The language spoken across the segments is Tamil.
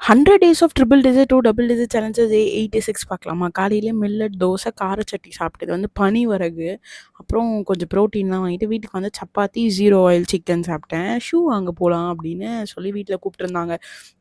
100 days of triple digit, 2 double digit challenges 86 பார்க்கலாமா? காலையிலே மில்லட் தோசை, கார சட்னி சாப்பிட்டது வந்து பனி வரகு. அப்புறம் கொஞ்சம் ப்ரோட்டீன்லாம் வாங்கிட்டு வீட்டுக்கு வந்து சப்பாத்தி, 0 ஆயில் சிக்கன் சாப்பிட்டேன். ஷூ வாங்க போலாம் அப்படின்னு சொல்லி வீட்ல கூப்பிட்டுருந்தாங்க.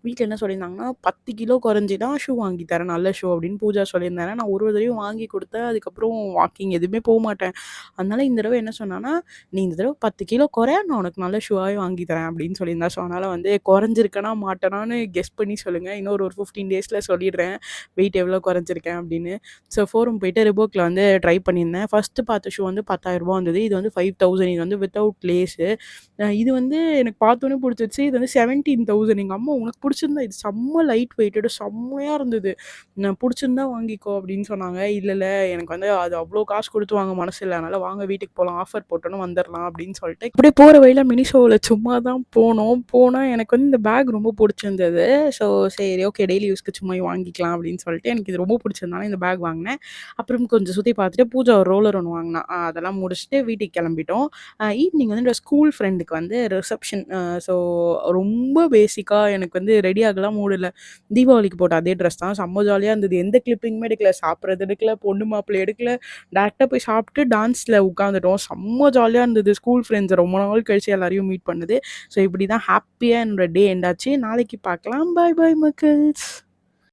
வீட்ல என்ன சொல்லியிருந்தாங்கன்னா, 10 கிலோ குறைஞ்சினா ஷூ வாங்கி தரேன். நல்ல ஷூ அப்படின்னு பூஜா சொல்லியிருந்தாங்க. நான் ஒரு தடவையும் வாங்கி கொடுத்தேன். அதுக்கப்புறம் வாக்கிங் எதுவுமே போமாட்டேன். அதனால இந்த தடவ என்ன சொன்னான்னா, "நீ இந்த தடவ 10 கிலோ குறை, நான் உனக்கு நல்ல ஷூவாவே வாங்கி தரேன்" அப்படின்னு சொல்லியிருந்தா. ஸோ அதனால வந்து குறைஞ்சிருக்கனா மாட்டேனான்னு கெஸ் பண்ணி சொல்லுங்க. இன்னொரு ஒரு 15 டேஸ்ல சொல்லிடுறேன். வெயிட் எவ்வளோ குறைஞ்சிருக்கேன் அப்படின்னு. ஸோ ஃபோரம் போயிட்டு ரிபோக்ல வந்து ட்ரை பண்ணியிருந்தேன். ஃபர்ஸ்ட்டு பார்த்த ஷூ வந்து ரூ. 10,000 வந்தது. இது வந்து 5,000. இது வந்து வித்தவுட் லேஸு. இது வந்து எனக்கு பார்த்தோனே புடிச்சிருச்சு. இது வந்து 17,000. எங்க அம்மா "உனக்கு புடிச்சிருந்தா இது செம்ம லைட் வெயிட்டட் செம்மையா இருந்தது. நான் புடிச்சிருந்தா வாங்கிக்கோ" அப்படின்னு சொன்னாங்க. "இல்ல, இல்ல எனக்கு வந்து அது அவ்ளோ காசு குடுத்து வாங்க மனசு இல்ல. அதனால வாங்க வீட்டுக்கு போலாம். ஆஃபர் போட்டோனே வந்துரலாம்" அப்படின்னு சொல்லிட்டு அப்படியே போற வழியில மினிஷோல சும்மா தான் போனோம். போனா எனக்கு வந்து இந்த பேக் ரொம்ப புடிச்சிருந்தது. ஸோ சரி ஓகே டெய்லி யூஸ்க்கு சும்மா வாங்கிக்கலாம் அப்படின்னு சொல்லிட்டு எனக்கு இது ரொம்ப பிடிச்சதுனால இந்த பேக் வாங்கினேன். அப்புறம் கொஞ்சம் சுத்தி பார்த்துட்டு பூஜா ஒரு ரோலர் ஒண்ணு வாங்குனா. அதெல்லாம் முடிச்சுட்டு வீட்டுக்கு கிளம்பிட்டோம். ஈவினிங் வந்து என்னோட ஸ்கூல் ஃப்ரெண்டுக்கு வந்து ரிசப்ஷன். ஸோ ரொம்ப பேசிக்கா எனக்கு வந்து ரெடி ஆகலாம் மூடு இல்ல. தீபாவளிக்கு போட்ட அதே ட்ரெஸ் தான். செம்ம ஜாலியா இருந்தது. எந்த கிளிப்பிங்குமே எடுக்கல. சாப்பிடுறது எடுக்கல, பொண்ணு மாப்பிள்ளை எடுக்கல. டைரக்ட்டா போய் சாப்பிட்டு டான்ஸ்ல உட்காந்துட்டோம். செம்ம ஜாலியா இருந்தது. ஸ்கூல் ஃப்ரெண்ட்ஸ் ரொம்ப நாள் கழிச்சு எல்லாரையும் மீட் பண்ணது. ஸோ இப்படி தான் ஹேப்பியா என்னோட டே எண்ட் ஆச்சு. நாளைக்கு பார்க்கலாம். பாய் பாய் மக்கள்ஸ்.